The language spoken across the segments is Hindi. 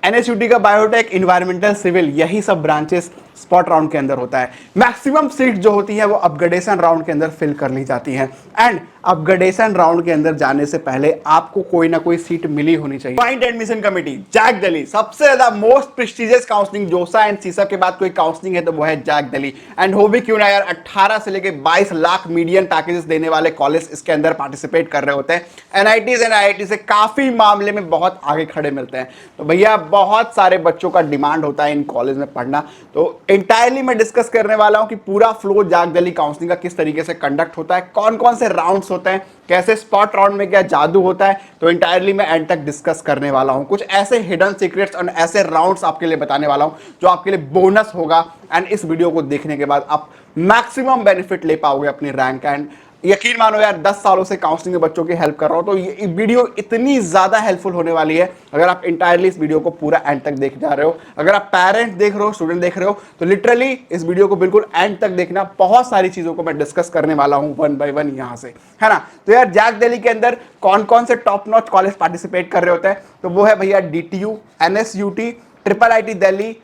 एनएसयूटी का बायोटेक, इन्वायरमेंटल, सिविल, यही सब ब्रांचेस स्पॉट राउंड के अंदर होता है। मैक्सिमम सीट जो होती है वो अपग्रेडेशन राउंड के अंदर फिल कर ली जाती हैं। एंड अपग्रेडेशन राउंड के अंदर जाने से पहले आपको कोई ना कोई सीट मिली होनी चाहिए। Joint admission committee JAC Delhi, सबसे ज्यादा most prestigious counselling, JoSAA and CSAB के बाद कोई काउंसलिंग है तो वो है जैक दिल्ली। एंड हो भी क्यों ना यार, 18 से लेके 22 लाख मीडियन पैकेजेस देने वाले कॉलेज इसके अंदर पार्टिसिपेट कर रहे होते हैं। एनआईटीज एंड आईआईटी से काफी मामले में बहुत आगे खड़े मिलते हैं। तो भैया बहुत सारे बच्चों का डिमांड होता है इन कॉलेज में पढ़ना। तो इंटायरली मैं डिस्कस करने वाला हूं कि पूरा फ्लो जैक दिल्ली काउंसलिंग का किस तरीके से कंडक्ट होता है, कौन कौन से राउंड्स होते हैं, कैसे स्पॉट राउंड में क्या जादू होता है। तो इंटायरली मैं एंड तक डिस्कस करने वाला हूं। कुछ ऐसे हिडन सीक्रेट्स और ऐसे राउंड्स आपके लिए बताने वाला हूं जो आपके लिए बोनस होगा। एंड इस वीडियो को देखने के बाद आप मैक्सिमम बेनिफिट ले पाओगे अपनी रैंक। एंड यकीन मानो यार, 10 सालों से काउंसलिंग में बच्चों की हेल्प कर रहा हूं, तो ये वीडियो इतनी ज्यादा हेल्पफुल होने वाली है अगर आप इंटायरली इस वीडियो को पूरा एंड तक देख जा रहे हो। अगर आप पेरेंट्स देख रहे हो, स्टूडेंट देख रहे हो, तो लिटरली इस वीडियो को बिल्कुल एंड तक देखना। बहुत सारी चीजों को मैं डिस्कस करने वाला हूं वन बाय वन यहां से, है ना। तो यार जैक दिल्ली के अंदर कौन कौन से टॉप नॉच कॉलेज पार्टिसिपेट कर रहे होते हैं, तो वो है भैया DTU, NSUT, triple IIT Delhi,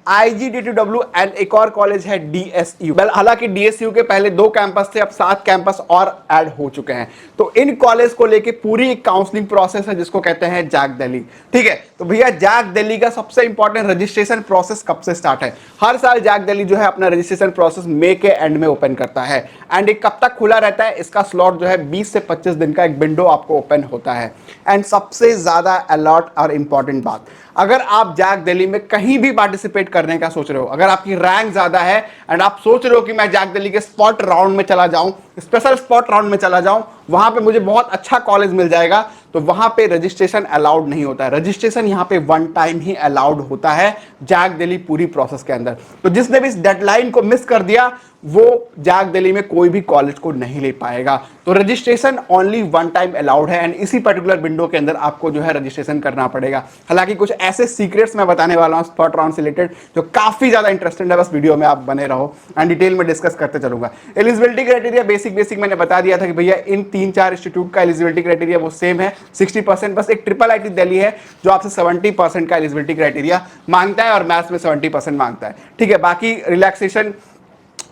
IGDTW and एक और कॉलेज है DSU। हालांकि DSU के पहले 2 कैंपस थे, अब 7 कैंपस और ऐड हो चुके हैं। तो इन कॉलेज को लेके पूरी एक काउंसलिंग प्रोसेस है जिसको कहते हैं जैक दिल्ली। ठीक है, तो भैया जैक दिल्ली का सबसे इंपॉर्टेंट रजिस्ट्रेशन प्रोसेस कब से स्टार्ट है। हर साल जैक दिल्ली जो है अपना रजिस्ट्रेशन प्रोसेस मई के एंड में ओपन करता है। एंड ये कब तक खुला रहता है, इसका स्लॉट जो है 20 से 25 दिन का एक विंडो आपको ओपन होता है। एंड सबसे ज्यादा अलॉट और इंपॉर्टेंट बात, अगर आप जैक दिल्ली में कहीं भी पार्टिसिपेट करने का सोच रहे हो, अगर आपकी रैंक ज्यादा है एंड आप सोच रहे हो कि मैं जैक दिल्ली के स्पॉट राउंड में चला जाऊं, स्पेशल स्पॉट राउंड में चला जाऊं, वहां पे मुझे बहुत अच्छा कॉलेज मिल जाएगा, तो वहां पे रजिस्ट्रेशन अलाउड नहीं होता है। रजिस्ट्रेशन यहां पे वन टाइम ही अलाउड होता है जैक दिल्ली पूरी प्रोसेस के अंदर। तो जिसने भी इस डेडलाइन को मिस कर दिया वो जैक दिल्ली में कोई भी कॉलेज को नहीं ले पाएगा। तो registration only one time allowed है एंड इसी पर्टिकुलर विंडो के अंदर आपको जो है रजिस्ट्रेशन करना पड़ेगा। हालांकि कुछ ऐसे सीक्रेट्स मैं बताने वाला हूं स्पॉट राउंड से रिलेटेड जो काफी ज्यादा इंटरेस्टिंग है, बस वीडियो में आप बने रहो एंड डिटेल में डिस्कस करते चलूंगा। एलिजिबिलिटी क्राइटेरिया बेसिक मैंने बता दिया था कि भैया इन 3-4 इंस्टीट्यूट का एलिजिबिलिटी क्राइटेरिया वो सेम है, 60%। बस एक ट्रिपल IIT दिल्ली है जो आपसे 70% का एलिजिबिलिटी क्राइटेरिया मांगता है और मैथ्स में 70% मांगता है। ठीक है, बाकी रिलैक्सेशन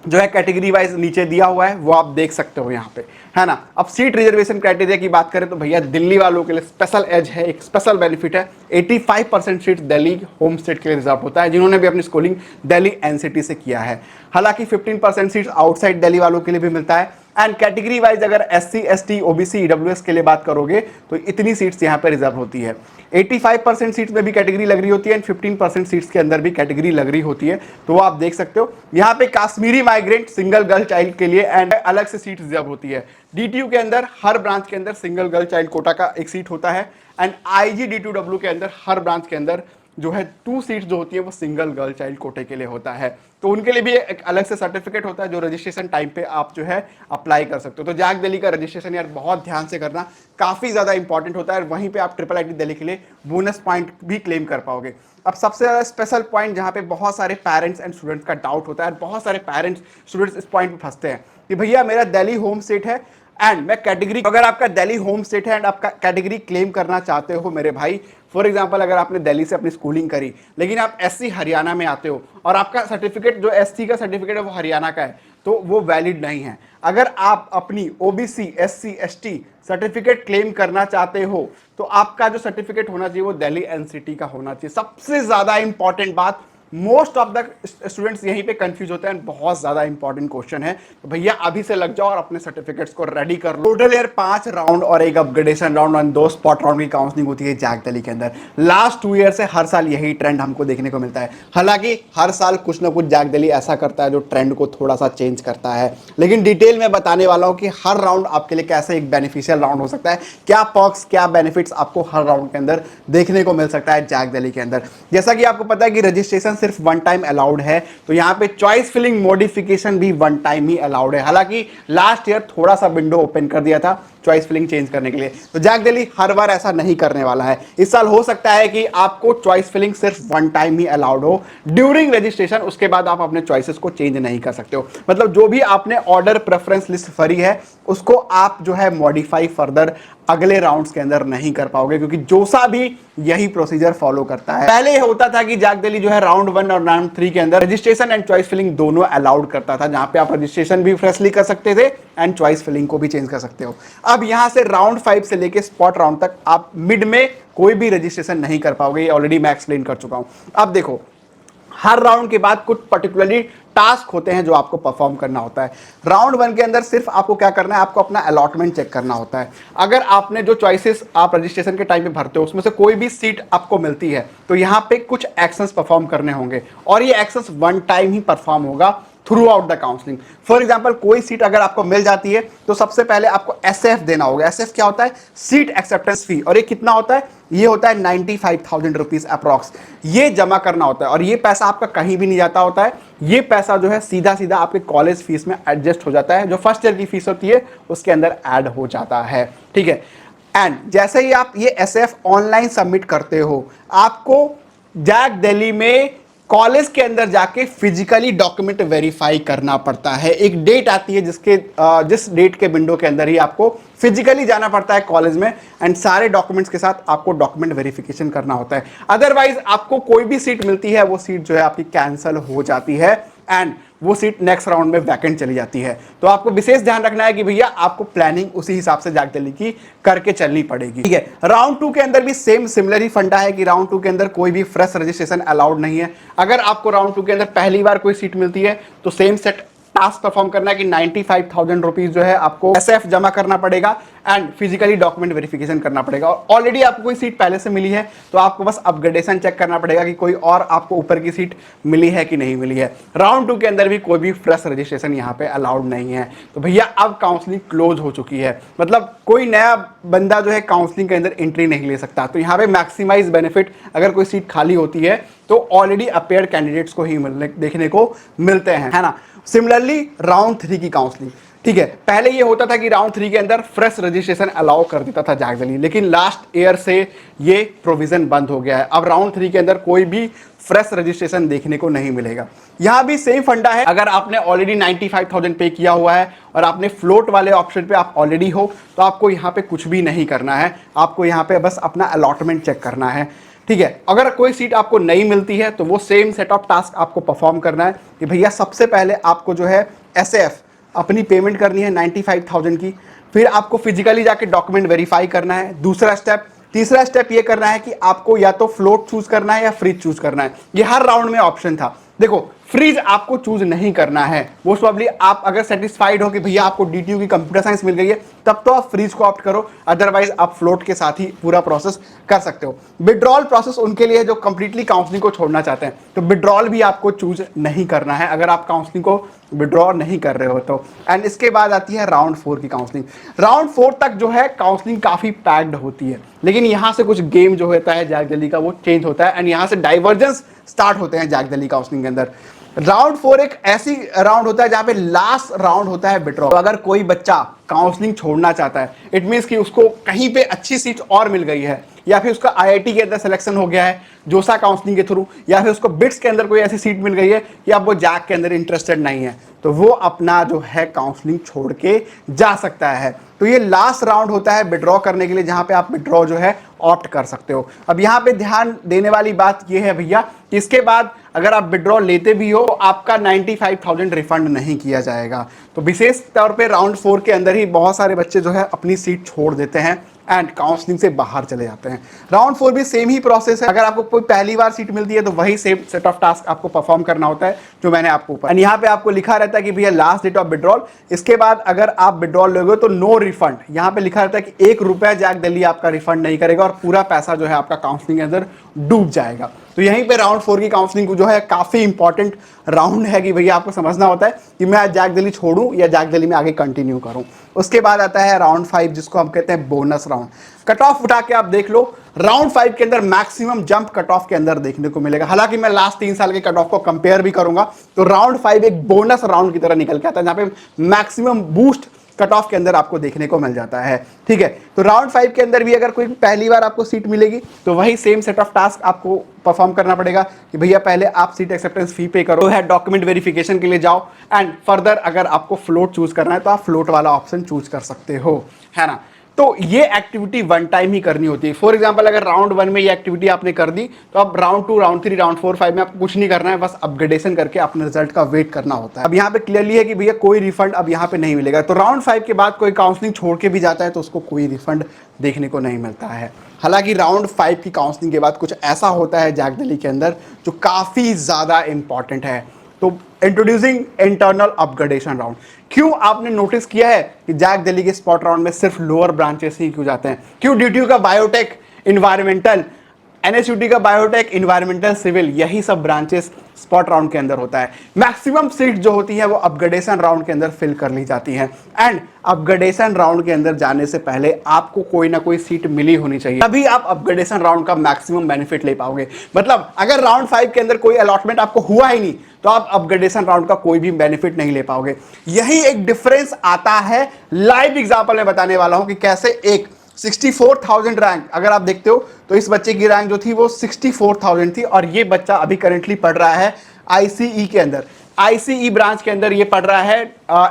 जो है कैटेगरी वाइज नीचे दिया हुआ है, वो आप देख सकते हो यहाँ पे, है ना। अब सीट रिजर्वेशन क्राइटेरिया की बात करें तो भैया दिल्ली वालों के लिए स्पेशल एज है, एक स्पेशल बेनिफिट है। 85% सीट दिल्ली होम स्टेट के लिए रिजर्व होता है जिन्होंने भी अपनी स्कूलिंग दिल्ली NCT से किया है। हालांकि 15% सीट्स आउटसाइड दिल्ली वालों के लिए भी मिलता है। एंड कैटेगरी वाइज अगर SC ST OBC EWS के लिए बात करोगे तो इतनी सीट्स यहाँ पे रिजर्व होती है। 85% सीट्स में भी कैटेगरी लग रही होती है एंड 15% सीट्स के अंदर भी कैटेगरी लग रही होती है। तो वो आप देख सकते हो यहाँ पे Kashmiri migrant single girl child के लिए एंड अलग से सीट रिजर्व होती है। DTU के अंदर हर ब्रांच के अंदर सिंगल गर्ल चाइल्ड कोटा का एक सीट होता है एंड IGDTW के अंदर हर ब्रांच के अंदर जो है 2 सीट्स जो होती है वो सिंगल गर्ल चाइल्ड कोटे के लिए होता है। तो उनके लिए भी एक अलग से सर्टिफिकेट होता है जो रजिस्ट्रेशन टाइम पे आप जो है अप्लाई कर सकते हो। तो जैक दिल्ली का रजिस्ट्रेशन यार बहुत ध्यान से करना, काफी ज्यादा इंपॉर्टेंट होता है। वहीं पे आप ट्रिपल IIT दिल्ली के लिए बोनस पॉइंट भी क्लेम कर पाओगे। अब सबसे ज्यादा स्पेशल पॉइंट जहां पे बहुत सारे पेरेंट्स एंड स्टूडेंट्स का डाउट होता है, बहुत सारे पेरेंट्स स्टूडेंट्स इस पॉइंट पे फंसते हैं कि भैया मेरा दिल्ली होम स्टेट है एंड मैं कैटेगरी, अगर आपका दिल्ली होम स्टेट है एंड आपका कैटेगरी क्लेम करना चाहते हो मेरे भाई, फॉर एग्जांपल अगर आपने दिल्ली से अपनी स्कूलिंग करी लेकिन आप SC हरियाणा में आते हो और आपका सर्टिफिकेट जो SC का सर्टिफिकेट है वो हरियाणा का है, तो वो वैलिड नहीं है। अगर आप अपनी OBC SC ST certificate claim करना चाहते हो तो आपका जो सर्टिफिकेट होना चाहिए वो दिल्ली NCT का होना चाहिए। सबसे ज्यादा इंपॉर्टेंट बात, मोस्ट ऑफ द स्टूडेंट्स यहीं पे कंफ्यूज होते हैं, बहुत ज्यादा इंपॉर्टेंट क्वेश्चन है। तो भैया अभी से लग जाओ और अपने सर्टिफिकेट्स को रेडी कर लो। टोटल यार 5 राउंड और एक अपग्रेडेशन राउंड और 2 स्पॉट राउंड की काउंसलिंग होती है जैक दिल्ली के अंदर। लास्ट 2 ईयर से हर साल यही ट्रेंड हमको देखने को मिलता है। हालांकि हर साल कुछ ना कुछ जैक दिल्ली ऐसा करता है जो ट्रेंड को थोड़ा सा चेंज करता है, लेकिन डिटेल में बताने वाला हूं कि हर राउंड आपके लिए कैसे एक बेनिफिशियल राउंड हो सकता है, क्या पर्क्स क्या बेनिफिट्स आपको हर राउंड के अंदर देखने को मिल सकता है जैक दिल्ली के अंदर। जैसा कि आपको पता है कि रजिस्ट्रेशन सिर्फ वन टाइम अलाउड है, तो यहां पे चॉइस फिलिंग मॉडिफिकेशन भी वन टाइम ही अलाउड है। हालांकि लास्ट ईयर थोड़ा सा विंडो ओपन कर दिया था चॉइस फिलिंग चेंज करने के लिए, तो जैक दिल्ली हर बार ऐसा नहीं करने वाला है। इस साल हो सकता है कि आपको चॉइस फिलिंग सिर्फ वन टाइम ही अलाउड हो ड्यूरिंग रजिस्ट्रेशन, उसके बाद आप अपने चॉइसेस को चेंज नहीं कर सकते हो। मतलब जो भी आपने ऑर्डर प्रेफरेंस लिस्ट भरी है उसको आप जो है मॉडिफाई फर्दर अगले राउंड्स के अंदर नहीं कर पाओगे, क्योंकि जोसा भी यही प्रोसीजर फॉलो करता है। पहले ये होता था कि जैक दिल्ली जो है राउंड 1 और राउंड 3 के अंदर रजिस्ट्रेशन एंड चॉइस फिलिंग दोनों अलाउड करता था, जहां पे आप रजिस्ट्रेशन भी फ्रेशली कर सकते थे एंड चॉइस फिलिंग को भी चेंज कर सकते हो। अब यहां से राउंड 5 से लेके स्पॉट राउंड तक आप मिड में कोई भी रजिस्ट्रेशन नहीं कर पाओगे, ये ऑलरेडी मैं एक्सप्लेन कर चुका हूं। अब देखो, हर राउंड के बाद कुछ पर्टिकुलरली टास्क होते हैं जो आपको परफॉर्म करना होता है। राउंड 1 के अंदर सिर्फ आपको क्या करना है, आपको अपना अलॉटमेंट चेक करना होता है। अगर आपने जो चॉइसेस आप रजिस्ट्रेशन के टाइम पे भरते हो उसमें से कोई भी सीट आपको मिलती है, तो यहां पे कुछ एक्शंस परफॉर्म करने होंगे, और ये एक्शंस वन टाइम ही परफॉर्म होगा through out the counselling. For example, कोई सीट अगर आपको मिल जाती है तो सबसे पहले आपको SF देना होगा। SF क्या होता है? सीट एक्सेप्टेंस फी। और ये कितना होता है? ये होता है 95,000 रुपीज अप्रॉक्स। ये जमा करना होता है, और ये पैसा आपका कहीं भी नहीं जाता होता है। ये पैसा जो है सीधा सीधा आपके कॉलेज फीस में एडजस्ट हो जाता है, जो फर्स्ट ईयर की फीस होती है उसके अंदर ऐड हो जाता है। ठीक है। एंड जैसे ही आप ये SF ऑनलाइन सबमिट करते हो, आपको जैक दिल्ली में कॉलेज के अंदर जाके फिजिकली डॉक्यूमेंट वेरीफाई करना पड़ता है। एक डेट आती है जिस डेट के विंडो के अंदर ही आपको फिजिकली जाना पड़ता है कॉलेज में, एंड सारे डॉक्यूमेंट्स के साथ आपको डॉक्यूमेंट वेरिफिकेशन करना होता है। अदरवाइज आपको कोई भी सीट मिलती है, वो सीट जो है आपकी कैंसिल हो जाती है एंड वो सीट नेक्स्ट राउंड में वैकेंट चली जाती है। तो आपको विशेष ध्यान रखना है कि भैया आपको प्लानिंग उसी हिसाब से जैक दिल्ली की करके चलनी पड़ेगी। ठीक है। राउंड 2 के अंदर भी सेम सिमिलर ही फंडा है कि राउंड 2 के अंदर कोई भी फ्रेश रजिस्ट्रेशन अलाउड नहीं है। अगर आपको राउंड 2 के अंदर पहली बार कोई सीट मिलती है तो सेम सेट टास्क परफॉर्म करना है कि 95,000 रुपीज जो है आपको SF जमा करना पड़ेगा एंड फिजिकली डॉक्यूमेंट वेरिफिकेशन करना पड़ेगा। और ऑलरेडी आपको कोई सीट पहले से मिली है तो आपको बस अपग्रेडेशन चेक करना पड़ेगा कि कोई और आपको ऊपर की सीट मिली है कि नहीं मिली है। राउंड 2 के अंदर भी कोई भी फ्रेश रजिस्ट्रेशन यहाँ पे अलाउड नहीं है। तो भैया अब काउंसलिंग क्लोज हो चुकी है, मतलब कोई नया बंदा जो है काउंसलिंग के अंदर एंट्री नहीं ले सकता। तो यहाँ पे मैक्सिमाइज बेनिफिट, अगर कोई सीट खाली होती है तो ऑलरेडी अपेयर्ड कैंडिडेट्स को ही देखने को मिलते हैं, है ना। सिमिलरली राउंड 3 की काउंसलिंग, ठीक है, पहले ये होता था कि राउंड 3 के अंदर फ्रेश रजिस्ट्रेशन अलाउ कर देता था जैक दिल्ली, लेकिन लास्ट ईयर से ये प्रोविजन बंद हो गया है। अब राउंड 3 के अंदर कोई भी फ्रेश रजिस्ट्रेशन देखने को नहीं मिलेगा। यहां भी सेम फंडा है, अगर आपने ऑलरेडी 95,000 पे किया हुआ है और आपने फ्लोट वाले ऑप्शन पे आप ऑलरेडी हो, तो आपको यहां पे कुछ भी नहीं करना है, आपको यहां पे बस अपना अलॉटमेंट चेक करना है। ठीक है। अगर कोई सीट आपको नहीं मिलती है तो वो सेम सेट ऑफ टास्क आपको परफॉर्म करना है कि भैया सबसे पहले आपको जो है SF अपनी पेमेंट करनी है 95,000 की, फिर आपको फिजिकली जाके डॉक्यूमेंट वेरीफाई करना है, दूसरा स्टेप। तीसरा स्टेप ये करना है कि आपको या तो फ्लोट चूज करना है या फ्रीज चूज करना है। ये हर राउंड में ऑप्शन था। देखो, फ्रीज आपको चूज नहीं करना है, मोस्ट प्रोबेबली आप अगर सेटिस्फाइड हो कि भैया आपको DTU की कंप्यूटर साइंस मिल गई है तब तो आप फ्रीज को ऑप्ट करो, अदरवाइज आप फ्लोट के साथ ही पूरा प्रोसेस कर सकते हो। विड्रॉल प्रोसेस उनके लिए जो कंप्लीटली काउंसलिंग को छोड़ना चाहते हैं, तो विड्रॉल भी आपको चूज नहीं करना है अगर आप काउंसलिंग को विड्रॉ नहीं कर रहे हो तो। एंड इसके बाद आती है राउंड 4 की काउंसलिंग। राउंड 4 तक जो है काउंसलिंग काफी पैक्ड होती है, लेकिन यहां से कुछ गेम जो होता है जैक दिल्ली का वो चेंज होता है एंड यहां से डाइवर्जेंस स्टार्ट होते हैं जैक दिल्ली काउंसलिंग के अंदर। राउंड 4 एक ऐसी राउंड होता है जहां पे लास्ट राउंड होता है विड्रॉ। तो अगर कोई बच्चा काउंसलिंग छोड़ना चाहता है, इट मींस कि उसको कहीं पे अच्छी सीट और मिल गई है, या फिर उसका IIT के अंदर सिलेक्शन हो गया है जोसा काउंसलिंग के थ्रू, या फिर उसको बिट्स के अंदर कोई ऐसी सीट मिल गई है कि अब वो जैक के अंदर इंटरेस्टेड नहीं है, तो वो अपना जो है काउंसलिंग छोड़ के जा सकता है। तो ये लास्ट राउंड होता है विड्रॉ करने के लिए, जहां पे आप विड्रॉ जो है ऑप्ट कर सकते हो। अब यहाँ पे ध्यान देने वाली बात ये है भैया कि इसके बाद अगर आप विड्रॉ लेते भी हो तो आपका 95,000 रिफंड नहीं किया जाएगा। तो विशेष तौर पे राउंड 4 के अंदर ही बहुत सारे बच्चे जो है अपनी सीट छोड़ देते हैं एंड काउंसलिंग से बाहर चले जाते हैं। राउंड 4 भी सेम ही प्रोसेस है, अगर आपको कोई पहली बार सीट मिलती है तो वही सेम सेट ऑफ टास्क आपको परफॉर्म करना होता है जो मैंने आपको ऊपर। एंड यहाँ पे आपको लिखा रहता है कि भैया लास्ट डेट ऑफ विड्रॉल, इसके बाद अगर आप विड्रॉल लोगे तो नो रिफंड। यहाँ पे लिखा रहता है कि 1 रुपया जैक दिल्ली आपका रिफंड नहीं करेगा और पूरा पैसा जो है आपका काउंसलिंग के अंदर डूब जाएगा। तो यहीं पे राउंड 4 की काउंसलिंग जो है काफी इंपॉर्टेंट राउंड है कि भैया आपको समझना होता है कि मैं जैक दिल्ली छोड़ूं या जैक दिल्ली में आगे कंटिन्यू करूं। उसके बाद आता है राउंड 5, जिसको हम कहते हैं बोनस राउंड। कट ऑफ उठा के आप देख लो, राउंड 5 के अंदर मैक्सिमम जंप कट ऑफ के अंदर देखने को मिलेगा। हालांकि मैं लास्ट 3 साल के कट ऑफ को कंपेयर भी करूंगा तो राउंड 5 एक बोनस राउंड की तरह निकल के आता है, जहां पे मैक्सिमम बूस्ट कट ऑफ के अंदर आपको देखने को मिल जाता है। ठीक है। तो राउंड 5 के अंदर भी अगर कोई पहली बार आपको सीट मिलेगी तो वही सेम सेट ऑफ टास्क आपको परफॉर्म करना पड़ेगा कि भैया पहले आप सीट एक्सेप्टेंस फी पे करो, है डॉक्यूमेंट वेरिफिकेशन के लिए जाओ एंड फर्दर अगर आपको फ्लोट चूज करना है तो आप फ्लोट वाला ऑप्शन चूज कर सकते हो, है ना। तो ये एक्टिविटी वन टाइम ही करनी होती है। फॉर एग्जांपल अगर राउंड 1 में ये एक्टिविटी आपने कर दी तो अब राउंड 2, राउंड 3, राउंड 4, 5 में आपको कुछ नहीं करना है, बस अपग्रेडेशन करके अपने रिजल्ट का वेट करना होता है। अब यहाँ पे क्लियरली है कि भैया कोई रिफंड अब यहाँ पे नहीं मिलेगा। तो राउंड 5 के बाद कोई काउंसलिंग छोड़ के भी जाता है तो उसको कोई रिफंड देखने को नहीं मिलता है। हालांकि राउंड 5 की काउंसलिंग के बाद कुछ ऐसा होता है जैक दिल्ली के अंदर जो काफ़ी ज़्यादा इंपॉर्टेंट है। तो इंट्रोड्यूसिंग इंटरनल अपग्रेडेशन राउंड। क्यों आपने नोटिस किया है कि जैक दिल्ली के स्पॉट राउंड में सिर्फ लोअर ब्रांचेस ही क्यों जाते हैं? क्यों? डीटीयू का बायोटेक, इन्वायरमेंटल, एनएसयूटी का बायोटेक, इन्वायरमेंटल, सिविल, यही सब ब्रांचेस स्पॉट राउंड के अंदर होता है। मैक्सिमम सीट जो होती है वो अपग्रेडेशन राउंड के अंदर फिल कर ली जाती हैं। एंड अपग्रेडेशन राउंड के अंदर जाने से पहले आपको कोई ना कोई सीट मिली होनी चाहिए, तभी आप अपग्रेडेशन राउंड का मैक्सिमम बेनिफिट ले पाओगे। मतलब अगर राउंड 5 के अंदर कोई अलॉटमेंट आपको हुआ ही नहीं तो आप अपग्रेडेशन राउंड का कोई भी बेनिफिट नहीं ले पाओगे। यही एक डिफरेंस आता है। लाइव एग्जांपल में बताने वाला हूं कि कैसे एक 64,000 रैंक, अगर आप देखते हो तो इस बच्चे की रैंक जो थी वो 64,000 थी और ये बच्चा अभी करंटली पढ़ रहा है आईसीई के अंदर, आईसीई ब्रांच के अंदर ये पढ़ रहा है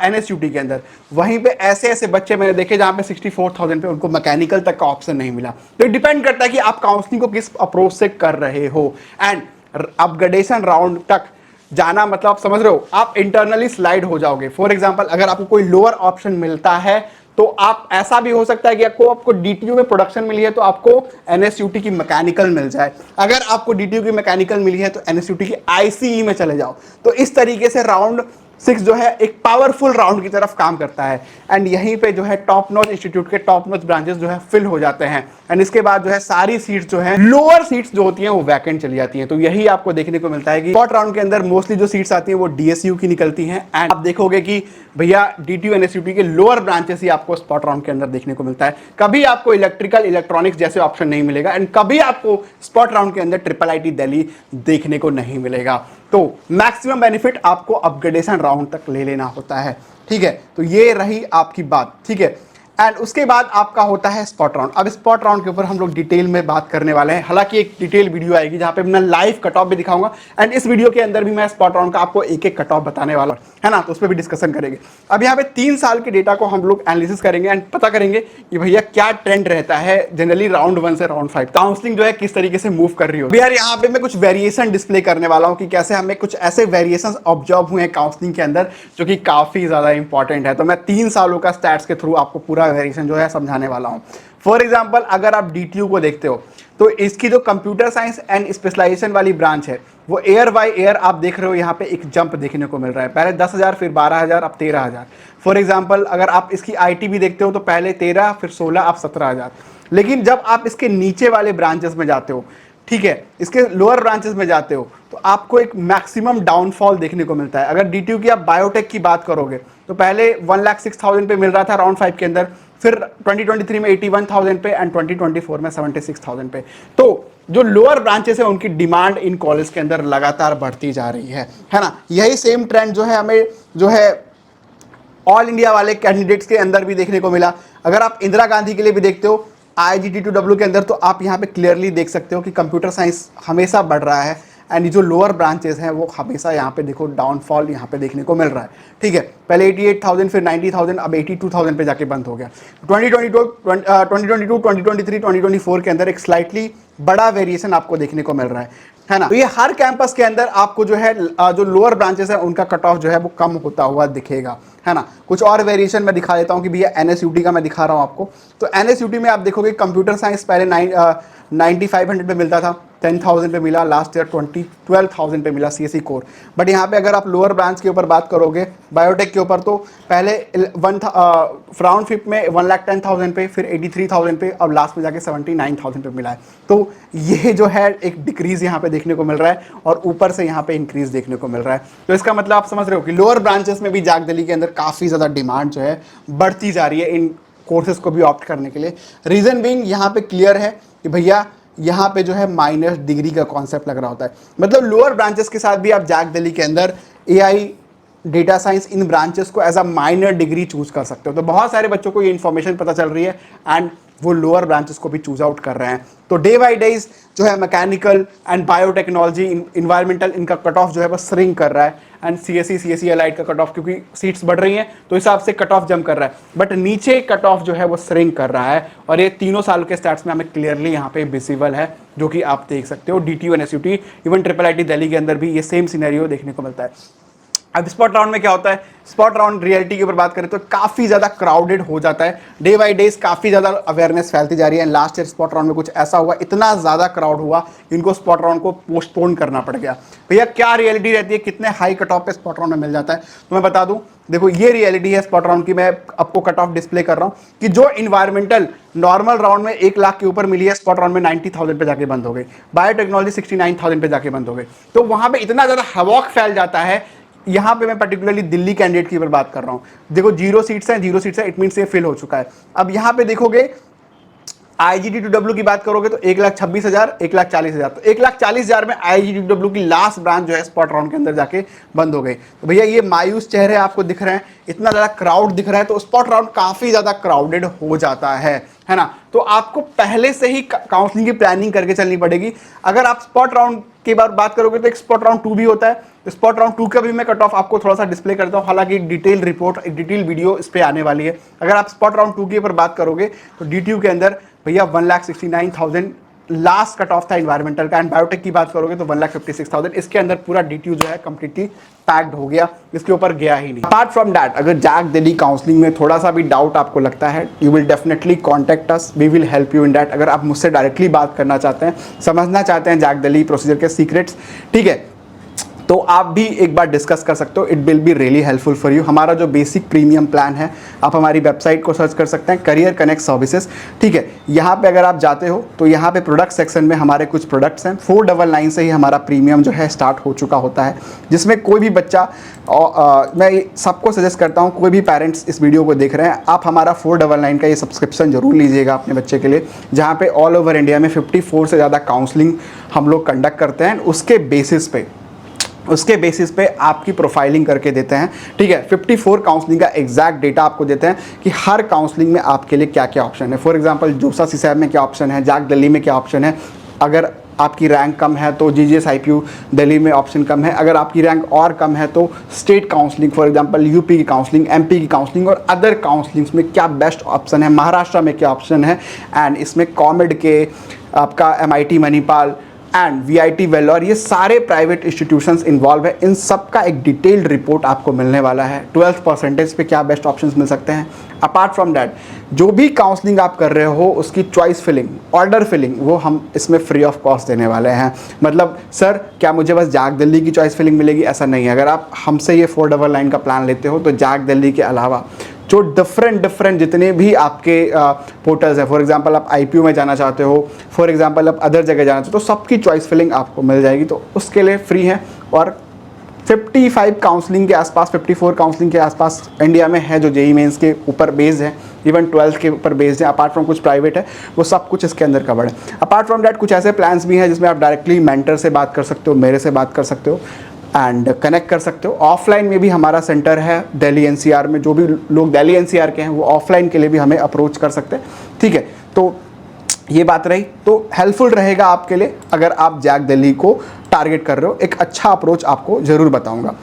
एनएसयूटी के अंदर। वहीं पे ऐसे ऐसे बच्चे मैंने देखे जहां पे 64,000 पे उनको मैकेनिकल तक का ऑप्शन नहीं मिला। तो डिपेंड करता है कि आप काउंसलिंग को किस अप्रोच से कर रहे हो। एंड अपग्रेडेशन राउंड तक जाना मतलब आप समझ रहे हो, आप इंटरनली स्लाइड हो जाओगे। फॉर एग्जांपल अगर आपको कोई लोअर ऑप्शन मिलता है तो आप ऐसा भी हो सकता है कि आपको डीटीयू में प्रोडक्शन मिली है तो आपको एनएसयूटी की मैकेनिकल मिल जाए। अगर आपको डीटीयू की मैकेनिकल मिली है तो एनएसयूटी की आईसीई में चले जाओ। तो इस तरीके से राउंड 6 जो है एक पावरफुल राउंड की तरफ काम करता है। एंड यहीं पे जो है टॉप नॉच इंस्टीट्यूट के टॉप नॉच ब्रांचेस जो है फिल हो जाते हैं। एंड इसके बाद जो है सारी सीट्स जो है लोअर सीट्स जो होती हैं वो वैकेंट चली जाती हैं। तो यही आपको देखने को मिलता है कि स्पॉट राउंड के अंदर मोस्टली जो सीट्स आती हैं वो डीएसयू की निकलती हैं। एंड आप देखोगे कि भैया डीटीयू एनएसयूटी के लोअर ब्रांचेस ही आपको स्पॉट राउंड के अंदर देखने को मिलता है। कभी आपको इलेक्ट्रिकल, इलेक्ट्रॉनिक्स जैसे ऑप्शन नहीं मिलेगा एंड कभी आपको स्पॉट राउंड के अंदर ट्रिपल आईटी दिल्ली देखने को नहीं मिलेगा। तो मैक्सिमम बेनिफिट आपको अपग्रेडेशन राउंड तक ले लेना होता है। ठीक है, तो ये रही आपकी बात। ठीक है, एंड उसके बाद आपका होता है स्पॉट राउंड। अब स्पॉट राउंड के ऊपर हम लोग डिटेल में बात करने वाले हैं। हालांकि एक डिटेल वीडियो आएगी जहां पे मैं लाइव कट ऑफ भी दिखाऊंगा एंड इस वीडियो के अंदर भी मैं स्पॉट राउंड का आपको एक एक कट ऑफ बताने वाला है ना, तो उस पर भी डिस्कशन करेंगे। अब यहाँ पे 3 साल के डेटा को हम लोग एनालिसिस करेंगे एंड पता करेंगे कि भैया क्या ट्रेंड रहता है जनरली राउंड 1 से राउंड 5 काउंसलिंग जो है किस तरीके से मूव कर रही हो। यार यहाँ पे मैं कुछ वेरिएशन डिस्प्ले करने वाला हूँ कि कैसे हमें कुछ ऐसे वेरिएशन ऑब्जर्व हुए हैं काउंसलिंग के अंदर जो कि काफी ज्यादा इंपॉर्टेंट है। तो मैं 3 सालों का स्टैट्स के थ्रू आपको पूरा वेरिएशन जो है समझाने वाला हूं। फॉर एग्जांपल अगर आप डीटीयू को देखते हो तो इसकी जो कंप्यूटर साइंस एंड स्पेशलाइजेशन वाली ब्रांच है वो ईयर बाय ईयर आप देख रहे हो यहाँ पे एक जंप देखने को मिल रहा है। पहले 10,000, फिर 12,000, अब 13,000। फॉर एग्जांपल अगर आप इसकी आईटी भी देखते हो तो पहले 13, फिर 16, अब 17,000। लेकिन जब आप इसके नीचे वाले ब्रांचेस में जाते हो, ठीक है, इसके लोअर ब्रांचेस में जाते हो तो आपको एक मैक्सिमम डाउनफॉल देखने को मिलता है। अगर डीटीयू की आप बायोटेक की बात करोगे तो पहले 1,06,000 पे मिल रहा था राउंड 5 के अंदर, फिर 2023 में 81,000 पे एंड 2024 में 76,000 पे। तो जो लोअर ब्रांचेस है उनकी डिमांड इन कॉलेज के अंदर लगातार बढ़ती जा रही है ना। यही सेम ट्रेंड जो है हमें जो है ऑल इंडिया वाले कैंडिडेट्स के अंदर भी देखने को मिला। अगर आप इंदिरा गांधी के लिए भी देखते हो IGT2W के अंदर तो आप यहाँ पे क्लियरली देख सकते हो कि कंप्यूटर साइंस हमेशा बढ़ रहा है एंड जो लोअर ब्रांचेस हैं वो हमेशा यहाँ पे देखो डाउनफॉल यहाँ पे देखने को मिल रहा है। ठीक है, पहले 88,000, फिर 90,000, अब 82,000 पे जाके बंद हो गया। 2022, 2023, 2024 के अंदर एक स्लाइटली बड़ा वेरिएशन आपको देखने को मिल रहा है ना। तो ये हर कैंपस के अंदर आपको जो है जो लोअर ब्रांचेस है उनका कट ऑफ जो है वो कम होता हुआ दिखेगा, है ना। कुछ और वेरिएशन मैं दिखा देता हूँ कि भैया एनएसयूटी का मैं दिखा रहा हूँ आपको। तो एनएसयूटी में आप देखोगे कंप्यूटर साइंस पहले 9500 पे मिलता था, 10,000 पे मिला, लास्ट ईयर 12,000 पे मिला सीएससी कोर। बट यहाँ पे अगर आप लोअर ब्रांच के ऊपर बात करोगे बायोटेक के ऊपर तो पहले राउंड 5 में 1,10,000 पे, फिर 83,000 पे, अब लास्ट में जाके 79,000 पे मिला है। तो ये जो है एक डिक्रीज यहाँ पे देखने को मिल रहा है और ऊपर से यहाँ पे इंक्रीज देखने को मिल रहा है। तो इसका मतलब आप समझ रहे हो कि लोअर ब्रांचेस में भी जैक दिल्ली के अंदर काफ़ी ज़्यादा डिमांड जो है बढ़ती जा रही है इन कोर्सेज को भी ऑप्ट करने के लिए। रीज़न बीइंग यहाँ पे क्लियर है कि भैया यहाँ पे जो है माइनर डिग्री का कॉन्सेप्ट लग रहा होता है। मतलब लोअर ब्रांचेस के साथ भी आप जैक दिल्ली के अंदर एआई, डेटा साइंस इन ब्रांचेस को as a minor degree choose कर सकते हो। तो बहुत सारे बच्चों को ये इन्फॉर्मेशन पता चल रही है एंड वो लोअर ब्रांचेस को भी चूज आउट कर रहे हैं। तो डे बाई डेज जो है मैकेनिकल एंड बायोटेक्नोलॉजी, इन्वायरमेंटल, इनका कट ऑफ जो है वो श्रिंक कर रहा है। एंड CSE एलाइड का कट ऑफ, क्योंकि सीट्स बढ़ रही हैं तो हिसाब से कट ऑफ जम कर रहा है, बट नीचे कट ऑफ जो है वो श्रिंक कर रहा है। और ये तीनों साल के स्टैट्स में हमें क्लियरली यहाँ पे विजिबल है, जो कि आप देख सकते हो। DTU and SUT, even IIIT Delhi के अंदर भी ये सेम सिनेरियो देखने को मिलता है। अब स्पॉट राउंड में क्या होता है, स्पॉट राउंड रियलिटी के ऊपर बात करें तो काफ़ी ज़्यादा क्राउडेड हो जाता है। डे बाई डेज काफ़ी ज़्यादा अवेयरनेस फैलती जा रही है। लास्ट ईयर स्पॉट राउंड में कुछ ऐसा हुआ, इतना ज़्यादा क्राउड हुआ, इनको स्पॉट राउंड को पोस्टपोन करना पड़ गया। भैया क्या रियलिटी रहती है, कितने हाई कट ऑफ पे स्पॉट राउंड में मिल जाता है, तो मैं बता दूं, देखो ये रियलिटी है स्पॉट राउंड की। मैं आपको कट ऑफ डिस्प्ले कर रहा हूँ कि जो इन्वायरमेंटल नॉर्मल राउंड में 1 लाख के ऊपर मिली है, स्पॉट राउंड में 90,000 पे जाके बंद हो गई। बायोटेक्नोलॉजी 69,000 पे जाके बंद हो गई। तो वहां पे इतना ज़्यादा हवॉक फैल जाता है। यहाँ पे मैं पर्टिकुलरली दिल्ली कैंडिडेट की ऊपर बात कर रहा हूँ। देखो 0 सीट्स हैं, 0 सीट्स है, इट मीन्स ये फिल हो चुका है। अब यहाँ पे देखोगे IGT2W की बात करोगे तो 1,26,000, 1,40,000, तो 1,40,000 में IGT2W की लास्ट ब्रांच जो है स्पॉट राउंड के अंदर जाके बंद हो गई। तो भैया ये मायूस चेहरे आपको दिख रहे हैं, इतना ज़्यादा क्राउड दिख रहा है, तो स्पॉट राउंड काफ़ी ज़्यादा क्राउडेड हो जाता है ना। तो आपको पहले से ही काउंसलिंग की प्लानिंग करके चलनी पड़ेगी। अगर आप स्पॉट राउंड की बात करोगे तो एक स्पॉट राउंड 2 भी होता है। स्पॉट राउंड 2 का भी मैं कट ऑफ आपको थोड़ा सा डिस्प्ले करता हूँ, हालांकि डिटेल रिपोर्ट, एक डिटेल वीडियो इस पे आने वाली है। अगर आप स्पॉट राउंड 2 की ऊपर बात करोगे तो DTU के अंदर भैया 1,69,000 लास्ट कट ऑफ था इन्वायरमेंटल का। एंड बायोटेक की बात करोगे तो 1,56,000। इसके अंदर पूरा DTU जो है कंप्लीटली पैक्ड हो गया, इसके ऊपर गया ही नहीं। अपार्ट फ्रॉम दैट, अगर जैक दिल्ली काउंसलिंग में थोड़ा सा भी डाउट आपको लगता है, you will definitely contact us, we will help you in that. अगर आप मुझसे डायरेक्टली बात करना चाहते हैं, समझना चाहते हैं जैक दिल्ली प्रोसीजर के सीक्रेट्स, ठीक है, तो आप भी एक बार डिस्कस कर सकते हो। It will be really helpful for you. हमारा जो बेसिक प्रीमियम प्लान है, आप हमारी वेबसाइट को सर्च कर सकते हैं, करियर कनेक्ट सर्विसेज, ठीक है। यहाँ पे अगर आप जाते हो तो यहाँ पे प्रोडक्ट सेक्शन में हमारे कुछ प्रोडक्ट्स हैं। 499 से ही हमारा प्रीमियम जो है स्टार्ट हो चुका होता है, जिसमें कोई भी बच्चा, मैं सबको सजेस्ट करता हूँ, कोई भी पेरेंट्स इस वीडियो को देख रहे हैं, आप हमारा 499 का ये सब्सक्रिप्शन जरूर लीजिएगा अपने बच्चे के लिए, जहाँ पे ऑल ओवर इंडिया में 54 से ज़्यादा काउंसलिंग हम लोग कंडक्ट करते हैं। उसके बेसिस पे आपकी प्रोफाइलिंग करके देते हैं, ठीक है। 54 काउंसलिंग का एग्जैक्ट डेटा आपको देते हैं कि हर काउंसलिंग में आपके लिए क्या क्या ऑप्शन है। फॉर एग्जांपल जोसा सीसैब में क्या ऑप्शन है, जैक दिल्ली में क्या ऑप्शन है। अगर आपकी रैंक कम है तो GGS IPU दिल्ली में ऑप्शन कम है। अगर आपकी रैंक और कम है तो state counselling, for example UP की काउंसलिंग, MP की काउंसलिंग और अदर काउंसलिंग्स में क्या बेस्ट ऑप्शन है, महाराष्ट्र में क्या ऑप्शन है। एंड इसमें कॉमेड के, आपका MIT Manipal and VIT Vellore, ये सारे प्राइवेट इंस्टीट्यूशंस इन्वॉल्व है। इन सब का एक डिटेल्ड रिपोर्ट आपको मिलने वाला है। 12th परसेंटेज पे क्या बेस्ट ऑप्शंस मिल सकते हैं। अपार्ट फ्रॉम दैट, जो भी काउंसलिंग आप कर रहे हो उसकी चॉइस फिलिंग, ऑर्डर फिलिंग, वो हम इसमें फ्री ऑफ कॉस्ट देने वाले हैं। मतलब सर क्या मुझे बस जैक दिल्ली की चॉइस फिलिंग मिलेगी, ऐसा नहीं है। अगर आप हमसे ये 499 का प्लान लेते हो तो जैक दिल्ली के अलावा जो डिफरेंट जितने भी आपके पोर्टल्स हैं, फॉर एग्जांपल आप IPU में जाना चाहते हो, फॉर एग्जांपल आप अदर जगह जाना चाहते हो, तो सबकी चॉइस फिलिंग आपको मिल जाएगी। तो उसके लिए फ्री है। और 55 काउंसलिंग के आसपास, 54 काउंसलिंग के आसपास इंडिया में है जो JEE मेंस के ऊपर बेस्ड है, इवन 12th के ऊपर बेस्ड है। अपार्ट फ्रॉम कुछ प्राइवेट है, वो सब कुछ इसके अंदर कवर्ड है। अपार्ट फ्रॉम डैट कुछ ऐसे प्लान्स भी हैं जिसमें आप डायरेक्टली मेंटर से बात कर सकते हो, मेरे से बात कर सकते हो एंड कनेक्ट कर सकते हो। ऑफलाइन में भी हमारा सेंटर है दिल्ली NCR में। जो भी लोग दिल्ली NCR के हैं वो ऑफलाइन के लिए भी हमें अप्रोच कर सकते हैं, ठीक है। तो ये बात रही, तो हेल्पफुल रहेगा आपके लिए अगर आप जैक दिल्ली को टारगेट कर रहे हो। एक अच्छा अप्रोच आपको ज़रूर बताऊंगा।